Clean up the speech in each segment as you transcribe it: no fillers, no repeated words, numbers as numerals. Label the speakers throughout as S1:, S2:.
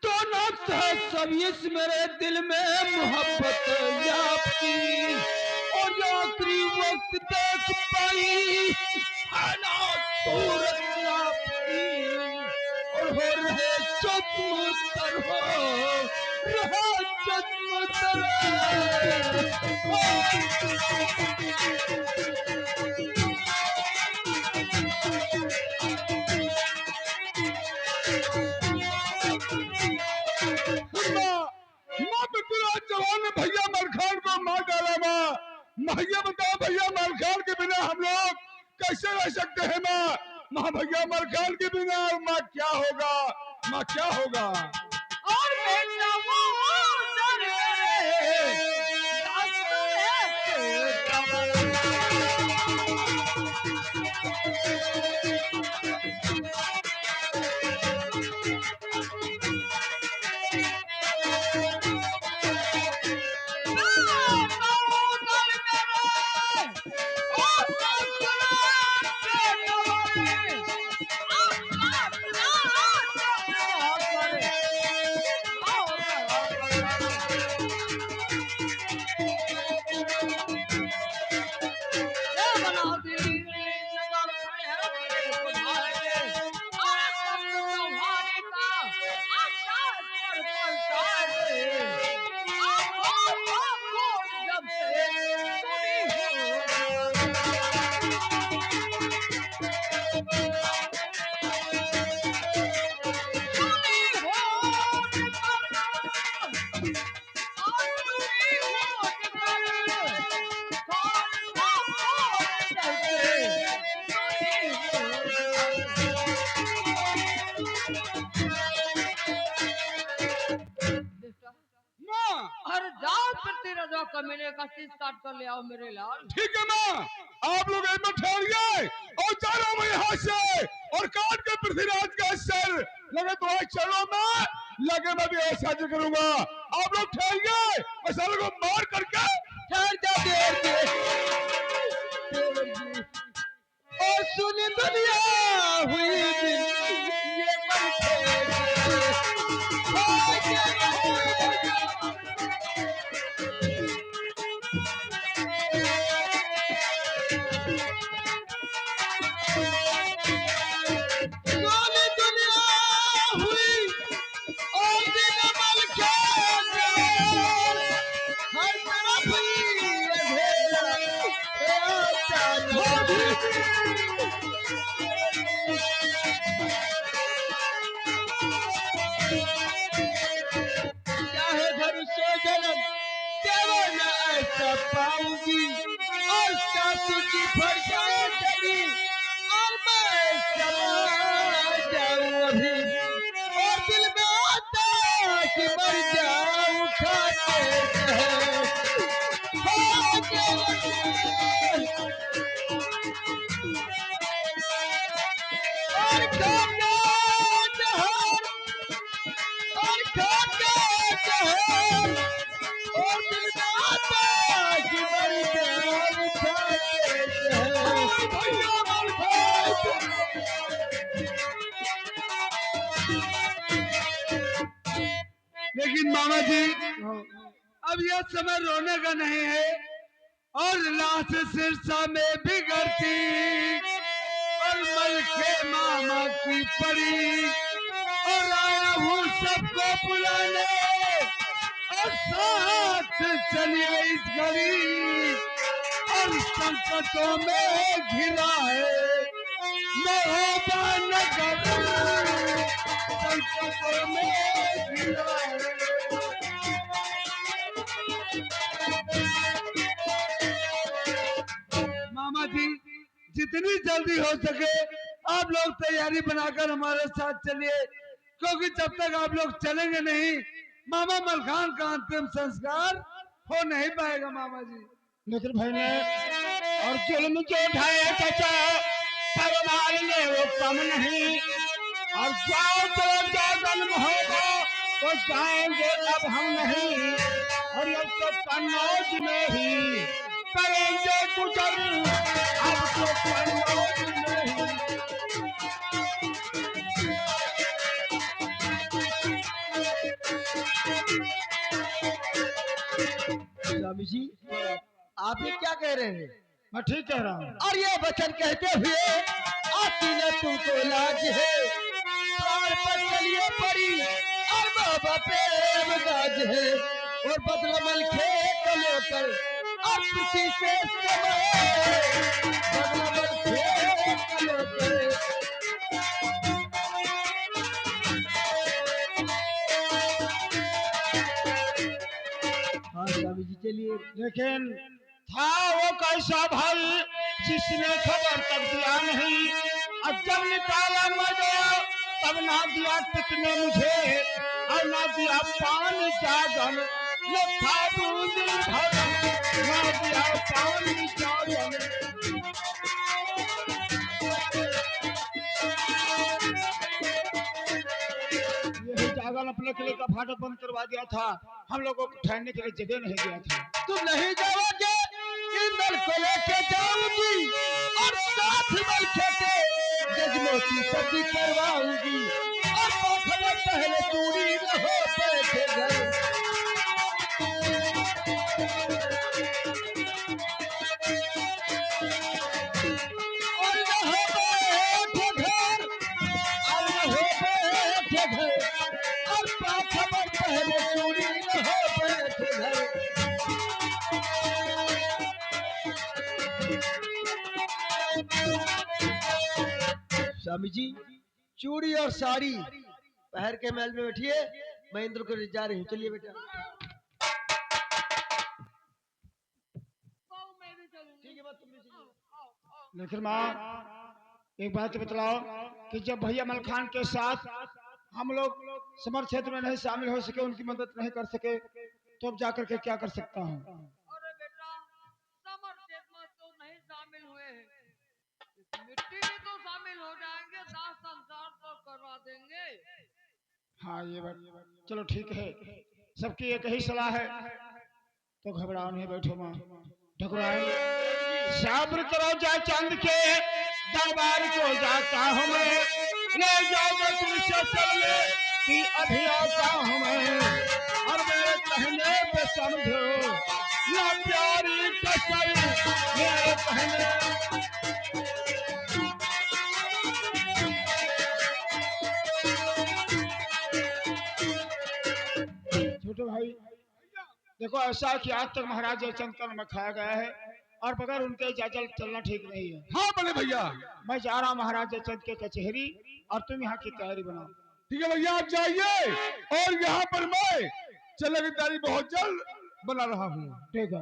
S1: तो नफ्स है सब इस मेरे दिल में मोहब्बत आपकी, और जो आखिरी वक्त देख पाई है ना सूरत आपकी, और हो रहे चुप हो रहा चुप जवान ने भैया मलखान को मार डाला माँ। भैया बताओ भैया मलखान के बिना हम लोग कैसे रह सकते हैं माँ? माँ भैया मलखान के बिना माँ क्या होगा, माँ क्या होगा?
S2: और बेटा वो अरे जाओ फिर तेरा जो कमीने का शीश काट कर ले आओ मेरे लाल।
S1: ठीक है माँ, आप लोग एक मिनट ठहरिए और जा रहा हूँ यहाँ से, और काट के पृथ्वीराज का सर लगे तुम्हारे चरणों में लगे, मैं भी ऐसा करूंगा। आप लोग ठहरिए, मैं सारे को मार करके ठहर जाते और सुनी दुनिया हुई ये चाहे भरोसे जन्म तेरा न ऐसा पाऊंगी, और सासू की फरजाए चली और मैं समा जाऊं अभी, और दिल में आता कि मर जाऊं खाते और खाते और खाते और दिल में आता कि मर जाऊं लेकिन मामा जी अब यह समय रोने का नहीं है, और लाश सिरसा में बिगड़ती और मलखे मामा की पड़ी, और आया हूँ सबको बुलाने और साथ चलिए इस घड़ी, और संकटों में घिरा है महोबा नगर, संकटों में घिरा है। मामा जी जितनी जल्दी हो सके आप लोग तैयारी बनाकर हमारे साथ चलिए, क्योंकि जब तक आप लोग चलेंगे नहीं मामा मलखान का अंतिम संस्कार हो नहीं पाएगा। मामा जी
S3: लेकिन भाई ने और जुल्म जो उठाए चाचा परवार ले वो कम नहीं, और जाओ तो क्या जन्म होगा तो जाएंगे अब हम नहीं, और अब तो कन्नौज में ही करेंगे गुजर, अब तो कन्नौज में ही।
S4: स्वामी जी आप ये क्या कह रहे हैं?
S3: मैं ठीक कह रहा हूँ।
S4: और ये वचन कहते हुए आती ने तुमको लाज है, प्राण पर चलिए पड़ी और बाबा प्रेम गाज है, और बदलमल खेत लेकर और खुशी से समय बदलमल खेत लेकर। हाँ स्वामी जी चलिए।
S3: लेकिन था वो कैसा भाई जिसने खबर तक दिया नहीं, और जब निकाला मैं गया तब ना दिया टिकने मुझे, और ना दिया पानी जागन न था बूंद भरन, ना दिया पानी जागन। यही जागन अपने किले का फाटक बंद करवा दिया था, हम लोगों को ठहरने के लिए जगह नहीं दिया था।
S4: तुम नहीं जाओगे इंदल को लेके जाऊंगी और साथ मल खेते जजमोती सब्जी करवाऊंगी, और पाखड़ा पहले चूड़ी रहो बैठे घर। और रहो बैठे घर, और रहो बैठे घर, और पाखड़ा पहले चूड़ी रहो बैठे घर। स्वामी जी चूड़ी और साड़ी पहन के महल में बैठिए, मैं इंद्र को ले जा रही हूँ। चलिए बेटा।
S2: बहू मैं भी चलूंगी।
S4: ठीक है बात तुम भी चलिए।
S2: आओ, आओ।
S3: लेकिन माँ एक बात बतलाओ कि जब भैया मल खान के साथ हम लोग समर क्षेत्र में नहीं शामिल हो सके, उनकी मदद नहीं कर सके, तो अब जाकर के क्या कर सकता हूँ?
S2: अरे बेटा समर क्षेत्र में तो नहीं शामिल हुए हैं, इस मिट्टी में तो शामिल हो जाएंगे, दास संसार तो करवा देंगे।
S3: हाँ ये बात चलो ठीक है, सबकी एक ही सलाह है, तो घबराओ नहीं, बैठो माँ ठकुराइन। सब्र करो जा चंद के दरबार को जाता हूँ मैं, ले जाओगे तुमसे चलने कि अभी आता हूँ मैं, और मेरे कहने पे समझो ना प्यारी कसर मेरे कहने। छोटे भाई देखो ऐसा है कि आज तक महाराज जयचंद का नमक खाया गया है, और बगैर उनके इजाजत चलना ठीक नहीं है।
S1: हाँ बड़े भैया।
S3: मैं जा रहा हूँ महाराज जयचंद के कचहरी, और तुम यहाँ की तैयारी बनाओ।
S1: ठीक है भैया आप जाइए, और यहाँ पर मैं चलने की तैयारी बहुत जल्द बना रहा हूँ।
S3: ठीक है।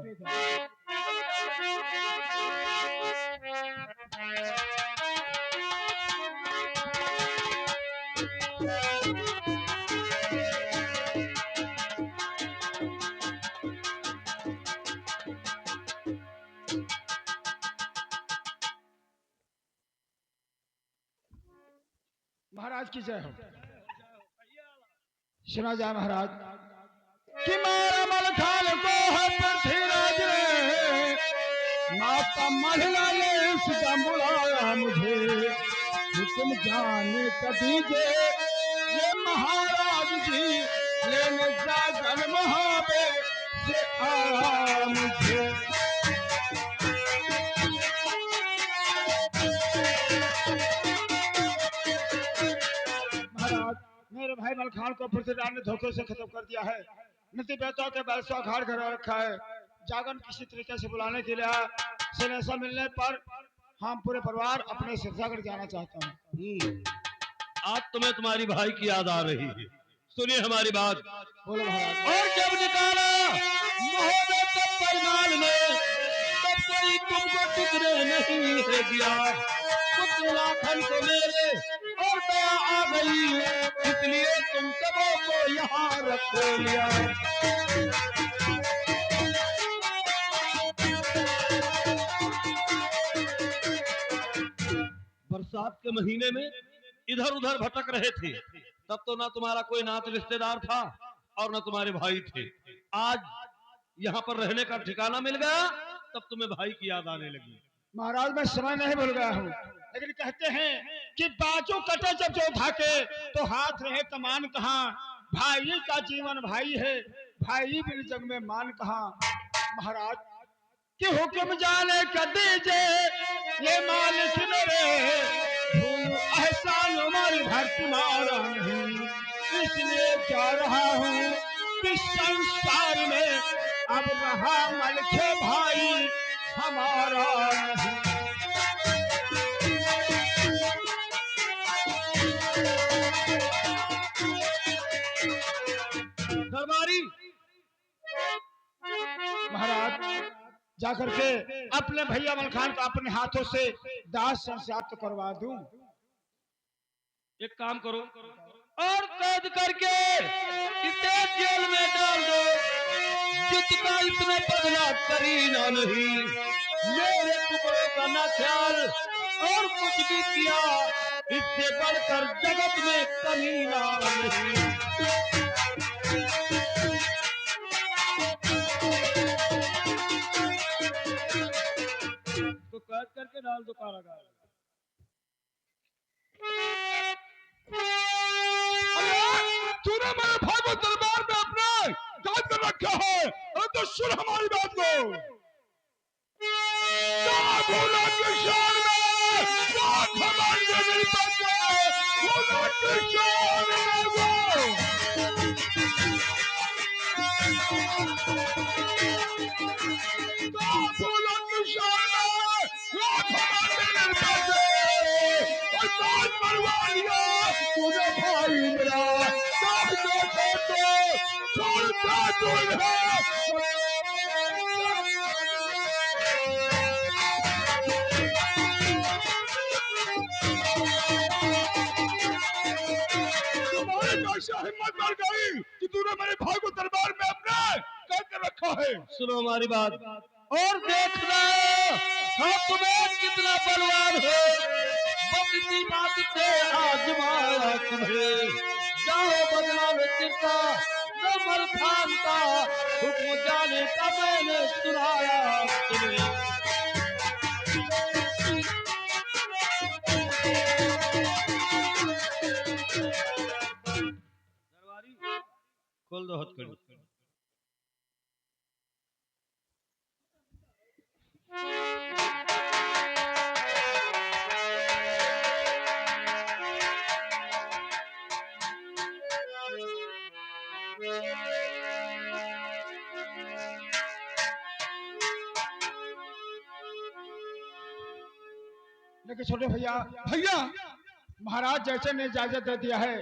S3: महाराज की जय हो। सुना जाए महाराज कि मारा मल खान को है पृथ्वीराज ने, माता महिला ने सीता बुलाया मुझे, हुक्म जाने कदीजे ये महाराज जी, लेने जागन महाबे से आया मुझे। महाराज मेरे भाई मलखान को पृथ्वीराज ने धोखे से खत्म कर दिया है, नती बेहता के बैसा अखाड़ कर रखा है, जागन किसी तरीके से बुलाने के लिए सिलेसा मिलने पर हम पूरे परिवार अपने सिरसागढ़ जाना चाहता हूँ।
S5: आज तुम्हें तुम्हारी भाई की याद आ रही है, सुनिए हमारी बात।
S3: बोलो महाराज।
S5: और जब निकाला महोदय तब परिमाण ने, तब कोई तुमको टुकड़े नहीं है दिया, पुत्र लाखन को मेरे और दया आ गई, इसलिए तुम सबों को यहाँ रख लिया। बरसात के महीने में इधर उधर भटक रहे थे, तब तो ना तुम्हारा कोई नात रिश्तेदार था और ना तुम्हारे भाई थे। आज यहाँ पर रहने का ठिकाना मिल गया, तब तुम्हें भाई की याद आने लगी।
S3: महाराज मैं समय नहीं भूल गया हूँ, लेकिन कहते हैं कि बाजू कटे जब जो धाके तो हाथ रहे कमान कहाँ, भाई का जीवन भाई है, भाई बिन जग में मान कहाँ। महाराज कि हुक्म जाने कर दीजे ये मालिक मेरे, भूल एहसान उमर भर तुम्हारा नहीं, इसलिए जा रहा हूँ कि संसार में अब रहा मलखे भाई हमारा नहीं।
S5: दरबारी
S3: महाराज जाकर के अपने भैया मलखान को अपने हाथों से दाह संस्कार तो करवा दूं।
S5: एक काम करो और कैद करके इसे जेल में डाल दो, जितना इसने बदला करीना नहीं, मेरे टुकड़ों का ना ख्याल और कुछ भी किया इससे बढ़कर जगत में कमीना नहीं। तो कैद करके डाल दो कारागार।
S1: तूने मेरे भाई को दरबार में अपने कैद कर रखा है, अरे तो सुन हमारी बात को। क्या भोला की शान में, क्या घमंड है मेरी बात में, भोला की शान में वो। क्या भोला की शान में, क्या घमंड है मेरी बात में, और ताज मरवा लिया तूने भाई मेरा, ताज देखो तो छोड़ता दूर है। तुम्हारी कैसे हिम्मत बढ़ गई कि तूने मेरे भाई को दरबार में अपने कैद कर रखा है।
S5: सुनो हमारी बात और देखना हम तुम्हें कितना बलवान हो, बस इसी बात से आजमाया तुम्हें। जाओ बदला में चिरता न मलखान का हुक्म जाने का मैंने सुनाया तुम्हें। दरबारी खोल दो हथकड़ी।
S3: लेकिन छोटे भैया
S1: भैया
S3: महाराज जैसे ने इजाजत दे दिया है,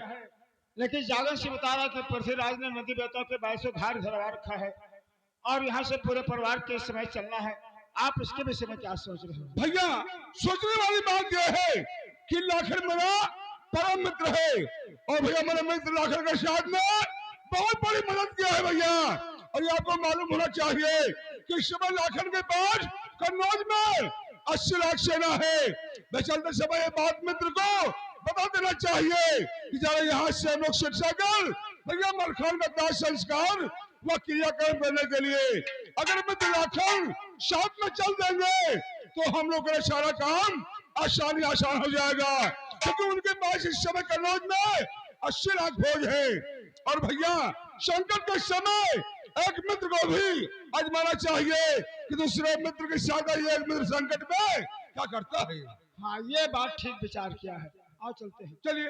S3: लेकिन जागरण से बता रहा कि पृथ्वीराज ने नदी बेतों के बाईसों धार धरवा रखा है और यहाँ से पूरे परिवार के समय चलना है। आप इसके विषय में क्या सोच रहे हो?
S1: भैया सोचने वाली बात यह है कि लाखन मेरा परम मित्र है, और भैया मेरे मित्र लाखन के साथ में बहुत बड़ी मदद किया है भैया। और ये आपको मालूम होना चाहिए कि इस समय लाखन के पास कन्नौज में 80 लाख सेना है। मैं चलते समय ये बात मित्र को बता देना चाहिए कि जरा यहाँ से हम लोग शिक्षा कर भैया मलखान का दाह संस्कार व क्रियाक्रम करने के लिए अगर मित्र लाखन साथ में चल देंगे तो हम लोग का सारा काम आसान हो जाएगा, क्योंकि उनके पास इस समय कन्नौज में 80 लाख फौज है। और भैया संकट के समय एक मित्र को भी आजमाना चाहिए कि दूसरे मित्र के साथ ये एक मित्र संकट में क्या करता है।
S3: हाँ, ये बात ठीक विचार किया है। आओ चलते हैं।
S1: चलिए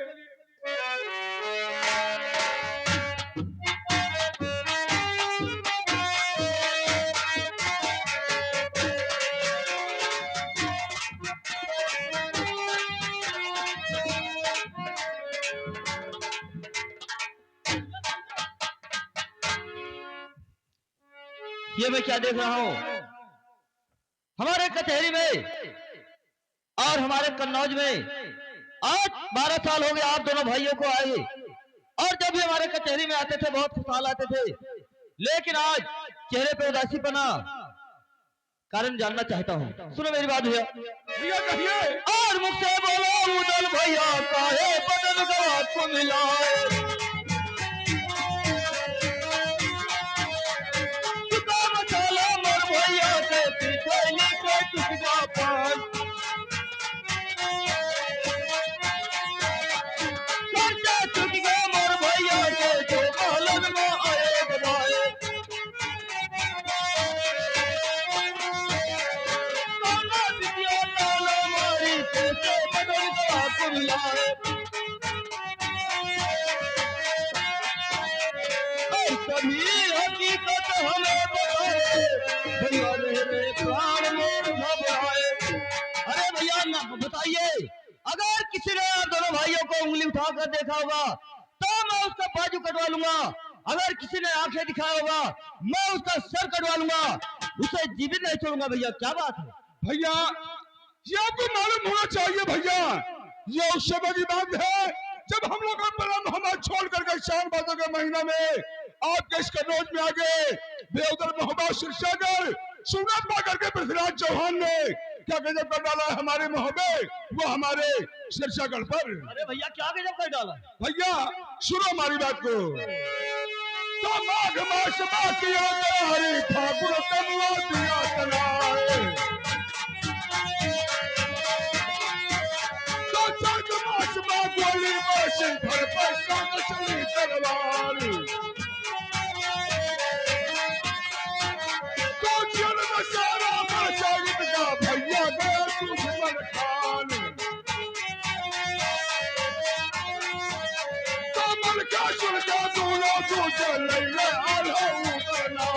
S4: ये मैं क्या देख रहा हूँ, हमारे कचहरी में और हमारे कन्नौज में आज 12 साल हो गए आप दोनों भाइयों को आए, और जब भी हमारे कचहरी में आते थे बहुत खुशहाल आते थे, लेकिन आज चेहरे पे उदासी बना, कारण जानना चाहता हूँ। सुनो मेरी बात भैया,
S1: भैया कहिए।
S4: और मुझसे बोलो उदल भैया काहे बदल गवा को मिलाए, भैया के पीछे नीचे टुकड़ा पाल टूट गया मोर भैया के जो अलग में आए गवाए।
S5: सभी हकीकत हमें बताए, भैया मेरे प्राण में घबराए। अरे भैया ना बताइए, अगर किसी ने आप दोनों भाइयों को उंगली उठाकर देखा होगा तो मैं उसका बाजू कटवा लूंगा, अगर किसी ने आंखें दिखाया होगा मैं उसका सर कटवा लूंगा, उसे जीवित नहीं छोड़ूंगा। भैया क्या बात है?
S1: भैया ये आपको मालूम होना चाहिए भैया, ये उस समय की बात है जब हम लोग बड़ा मोहम्मद छोड़ करके शान बातों के महीना में आपके इस कन्नौज में आ गए। बेउदर मोहम्मद शिरसागर सुनत पा करके पृथ्वीराज चौहान ने क्या गजब कर डाला है हमारे मोहब्बे वो हमारे शिरसागर पर।
S5: अरे भैया क्या गजब कर डाला?
S1: भैया सुनो हमारी बात को। तो माघ मास बातिया हरी ठाकुर कमवा दिया तनाए, तो चंद मास बागवाली बासिन भर पर संग चली तलवार, तो जन सारा मसाजिद का भैया गया दुश्मन खान, तो मलका सुलझा दूल्हा दूजे लैले आल्हा उतरना,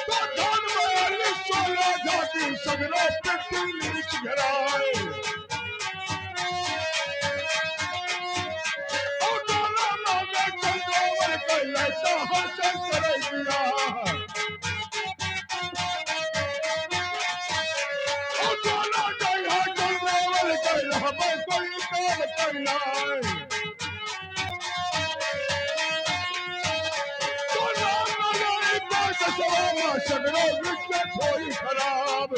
S1: तो धन वाली सोलह घाटी सगरा पिट्टी नीच घराए, और डोला मांगे चंद्रावर कैलासा हंसन करे दिया, और डोला जया चंद्रावर कैला कोई काम करना है, तो नाम लगाई पास सवामा सगरा वृक्ष थोड़ी खराब,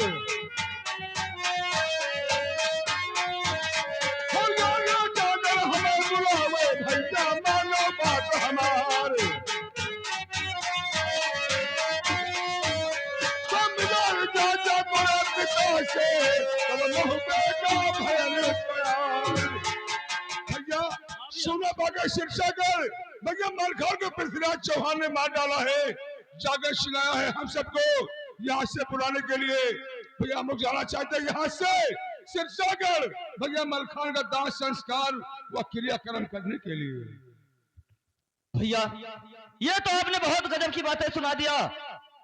S1: और गाया जागर हमें बुलावे भैया मानो बात हमारे, तो मिलान जाता बड़ा पिता से तब मोहब्बे का भयानक प्यार। भैया सुना बागा शिरसागर भैया मलखान को पृथ्वीराज चौहान ने मार डाला है, जागर सिलाया है हम सबको यहाँ से बुलाने के लिए। भैया हम लोग जाना चाहते हैं यहाँ से शिरसागर भैया मलखान का दाह संस्कार व क्रियाक्रम करने के लिए।
S5: भैया ये तो आपने बहुत गजब की बातें सुना दिया,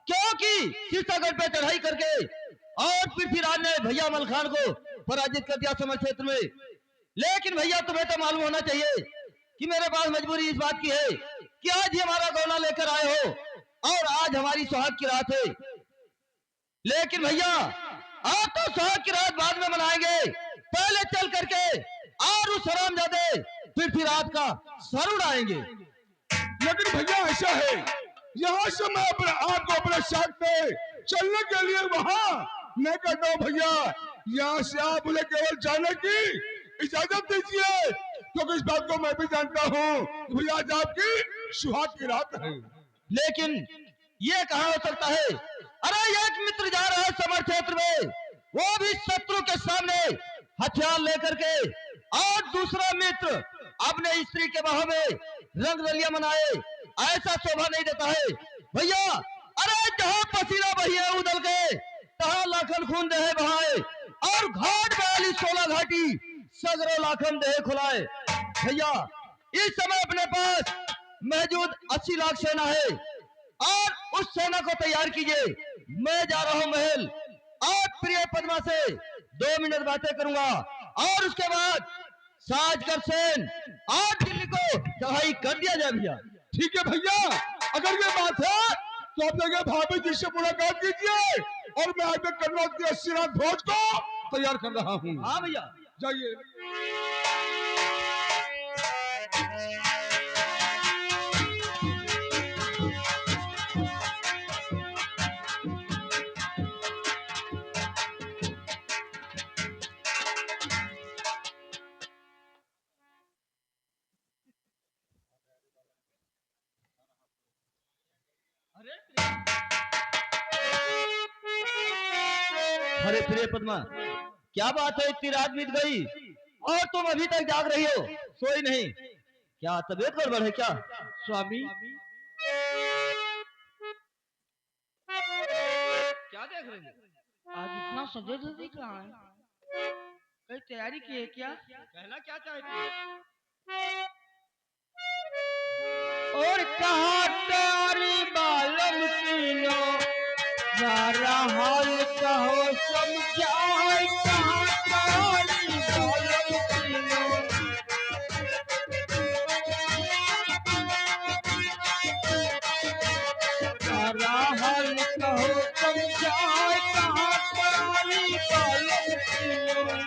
S5: क्योंकि सीतागढ़ पे चढ़ाई करके और पृथ्वीराज ने भैया मलखान को पराजित कर दिया समर क्षेत्र में। लेकिन भैया तुम्हें तो मालूम होना चाहिए कि मेरे पास मजबूरी इस बात की है कि आज ही हमारा गौना लेकर आए हो और आज हमारी सुहाग की रात है। लेकिन भैया आज तो सुहाग की रात बाद में मनाएंगे, पहले चल करके और उस हरामजादे पृथ्वीराज का सर उड़ाएंगे।
S1: लेकिन भैया ऐसा है यहाँ से मैं अपने आप को अपने साथ पे चलने के लिए वहाँ मैं कहता हूँ भैया यहाँ से आप मुझे केवल जाने की इजाजत दीजिए, क्योंकि इस बात को मैं भी जानता हूँ कि भैया आज आपकी सुहाग की रात है।
S5: लेकिन ये कहाँ हो सकता है? अरे एक मित्र जा रहा है समर क्षेत्र में, वो भी शत्रु के सामने हथियार लेकर के, और दूसरा मित्र अपने स्त्री के बाहों में रंग रलिया मनाए, ऐसा शोभा नहीं देता है भैया। अरे जहाँ पसीना बहिए उदल के तहाँ लाखन खून दे बहाए, और घाट वाली 16 घाटी सगरो लाखन दे खुलाए। भैया इस समय अपने पास मौजूद 80 लाख सेना है, और उस सेना को तैयार कीजिए। मैं जा रहा हूं महल, और प्रिय पद्मा से 2 मिनट बातें करूंगा, और उसके बाद साजकर सेन और दिल्ली को चढ़ाई कर दिया जाए भैया।
S1: ठीक है भैया, अगर ये बात है तो आप जगह भाभी जी से मुलाकात कीजिए, और मैं आगे कन्नौज की 80 रात भोज को तैयार कर रहा हूँ।
S5: हाँ भैया
S1: जाइए।
S5: अरे प्रिय पद्मा क्या बात है, इतनी रात बीत गई और तुम अभी तक जाग रही हो, सोई नहीं? क्या तबीयत गड़बड़ है क्या?
S3: स्वामी
S2: क्या देख रहे हैं?
S3: आज इतना सजे धजे कहाँ है? कहीं तैयारी की है क्या?
S2: कहना क्या चाहती है?
S3: कहाँ तारी बालम तीनो सारा हाल कहो समझाए कहाँ तारी बालम तीनो सारा हाल कहो समझाए कहाँ तारी बालम तीनो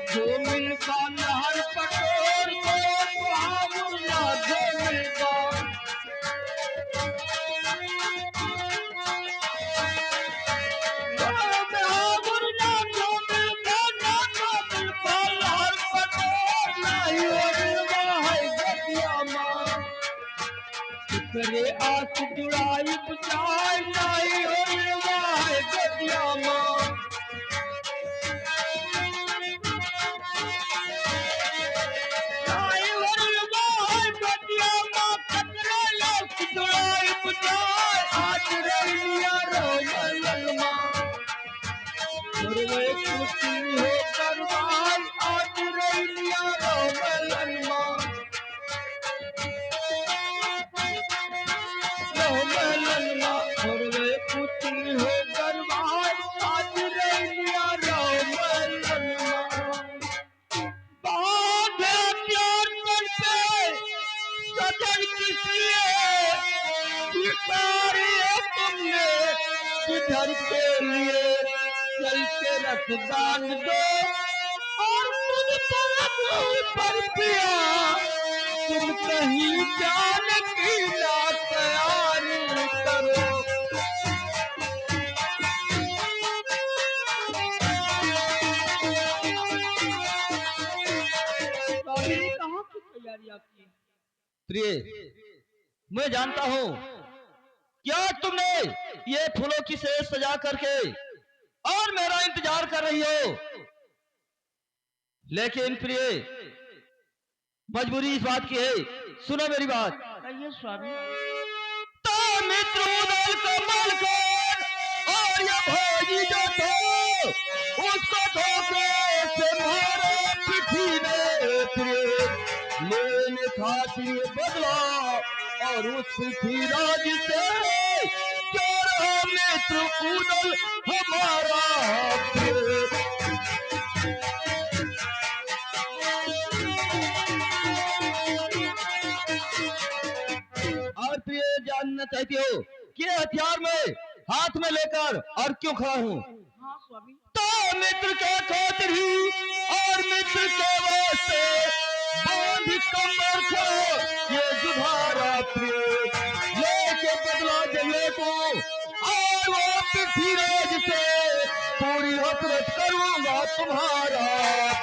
S3: जो मिलता नहर पटोर को बहादुर ना जो मिलता बहादुर ना जो मिलता ना जो मिलता नहर पटोर नहीं मिलता है गतिया माँ तेरे आस जुड़ाई बचाए नहीं मिलता है गतिया माँ घर के लिए चल के रखदान दो और तुम पर पिया तुम कहीं जाने की ना तैयारी करो कहाँ की तैयारी आपकी
S4: प्रिय मैं जानता हूँ क्या तुमने ये फूलों की सेज सजा करके और मेरा इंतजार कर रही हो लेकिन प्रिय मजबूरी इस बात की है सुनो मेरी बात
S3: कहिए स्वामी
S4: तो मित्र उदल कमल को और ये भोजी जो थे उसको धोखे से मारे पृथ्वी ने प्रिय लेने खातिर बदला और उस पृथ्वीराज से जो रहा मित्र उदल हमारा प्रिय और प्रिय जानना चाहती हो कि हथियार में हाथ में लेकर और क्यों खड़ा हूँ
S3: हाँ स्वामी
S4: तो मित्र के खातिर ही और मित्र के वास्ते बांध कमर को ये जुधारा प्रिय लेके बदला जले को और वो पृथ्वीराज से पूरी हसरत करूंगा तुम्हारा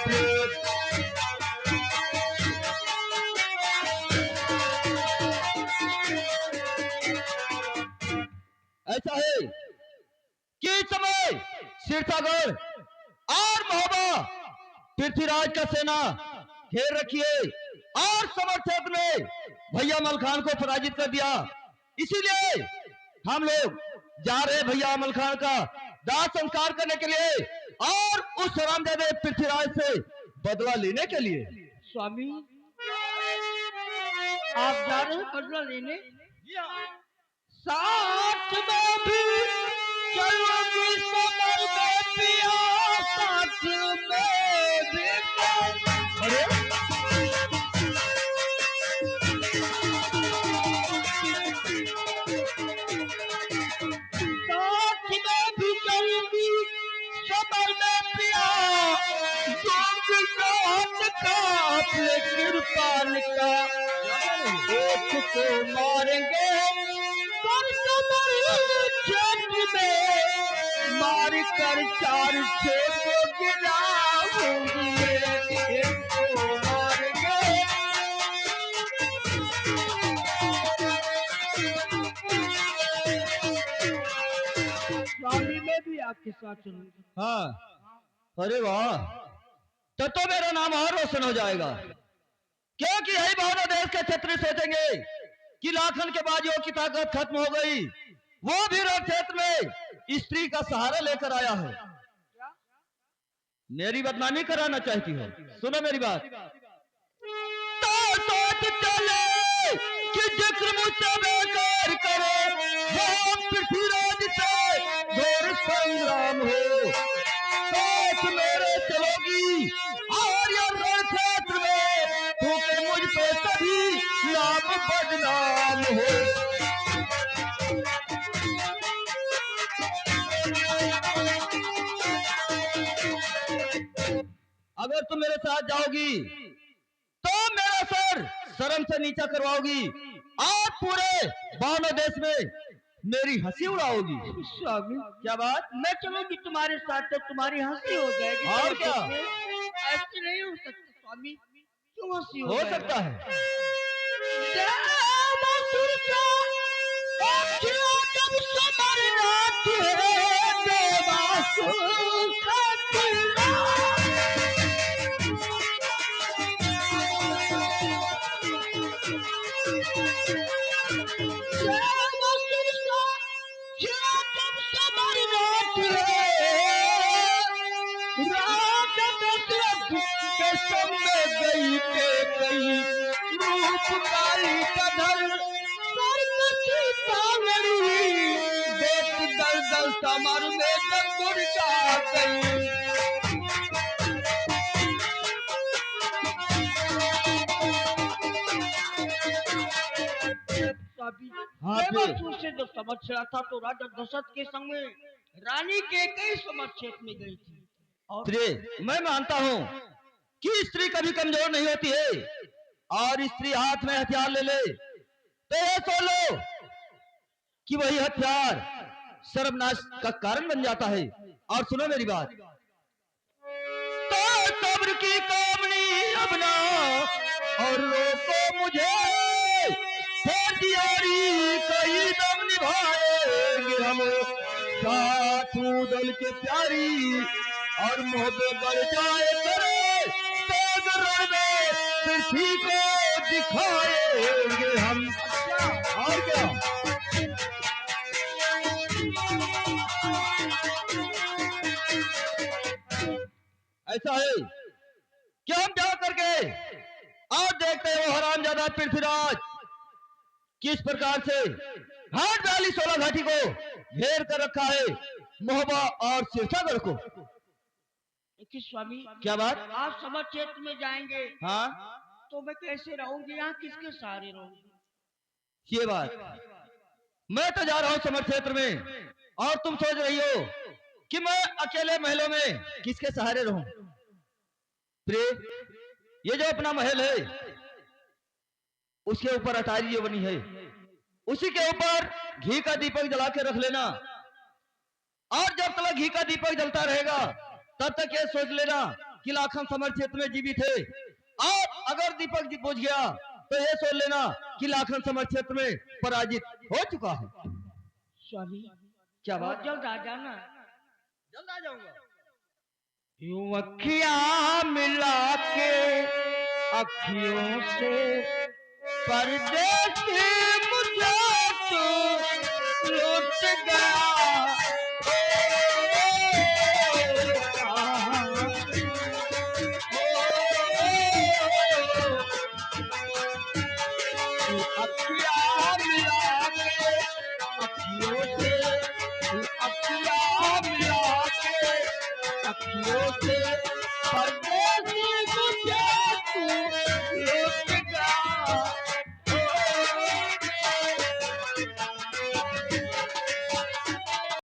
S4: प्रिय ऐसा है कि इस समय सिरसागर और महोबा पृथ्वीराज का सेना घेर रखी है और समर्थक ने भैया मलखान को पराजित कर दिया इसीलिए हम लोग जा रहे हैं भैया मलखान का दाह संस्कार करने के लिए और उस हरामजादे पृथ्वीराज से बदला लेने के लिए
S3: स्वामी आप जा रहे हैं बदला लेने साथ में भी चलोगी समर में पिया साथ में भी
S4: अरे
S3: साथ में भी चलूंगी समर में पिया दूंगी हाथ का अपने कृपाल का एक को मारेंगे पर समर क्षेत्र में और चार छेद को गिराऊंगी इनको मार के। स्वामी मैं भी आपके साथ चलूंगा।
S4: हाँ, अरे वाह, तब तो मेरा नाम और रोशन हो जाएगा। क्योंकि यही भावना देश के क्षत्रिय सोचेंगे कि लाखन के बाजियों की ताकत खत्म हो गई, वो भी रण क्षेत्र में स्त्री का सहारा लेकर आया है। मेरी बदनामी कराना चाहती हो? सुनो मेरी बात। तो सोच चले कि जिक्र मुझसे बेकार करे, वो पृथ्वीराज से घोर संग्राम हो। सोच मेरे चलोगी और ये रण क्षेत्र में क्योंकि मुझ पे सभी नाम बदनाम हो। अगर तुम मेरे साथ जाओगी तो मेरा सर शर्म से नीचा करवाओगी और पूरे बानो देश में मेरी हंसी उड़ाओगी।
S3: स्वामी
S4: क्या बात?
S3: मैं चलूंगी तुम्हारे साथ तो तुम्हारी हंसी हो जाएगी।
S4: और क्या?
S3: ऐसे नहीं हो सकता स्वामी, क्यों हंसी
S4: हो
S3: जाएगी?
S4: सकता है।
S3: देवासुर का अखियों जब समरनाथ है, देवासुर का किला। देवासुर का अखियों जब समरनाथ है, राज दशरथ के सामने गई के गई रूप काली कधर पर कसी कावड़ी देख दल दल समर में जब दुर्गा गई।
S4: हाँ जी।
S3: देवासुर से जब समझ छड़ा था तो राजा दशरथ के संग में रानी के कई समर क्षेत्र में गई थी। और
S4: स्त्री, मैं मानता हूँ कि स्त्री कभी कमजोर नहीं होती है और स्त्री हाथ में हथियार ले ले तो ये सोच लो कि वही हथियार सर्वनाश का कारण बन जाता है। और सुनो मेरी बात, तो सब्र की कामनी अब ना और रोको मुझे, फौजियारी कई दम निभाएंगे हम साथ दल के प्यारी और मोहब्बत बढ़ जाए करे तेज रण में पृथ्वी को दिखाएंगे हम। और क्या? ऐसा है कि हम जा करके और देखते हैं वो हरामजादा पृथ्वीराज किस प्रकार से घाट वाली 16 घाटी को घेर कर रखा है, मोहबा और सिरसागढ़ को।
S3: देखिए स्वामी,
S4: क्या बात?
S3: आप समर क्षेत्र में जाएंगे
S4: हाँ,
S3: तो मैं कैसे रहूंगी? यहाँ किसके सहारे रहूंगी?
S4: ये बात। मैं तो जा रहा हूँ समर क्षेत्र में और तुम सोच रही हो कि मैं अकेले महलों में किसके सहारे रहूं? प्रिय, ये जो अपना महल है उसके ऊपर अटारी जो बनी है उसी के ऊपर घी का दीपक जला के रख लेना और जब तक घी का दीपक जलता रहेगा तब तक ये सोच लेना कि लाखन समर क्षेत्र में जीवित है। और अगर दीपक बुझ गया तो ये सोच लेना कि लाखन समर क्षेत्र में पराजित हो चुका है।
S3: स्वामी
S4: क्या
S3: बहुत
S4: बात?
S3: जल्द आ जाना।
S4: जल्द आ जाऊंगा।
S3: यूं अखियां मिला के अखियों से परदेसी मुझे तो लुट गया।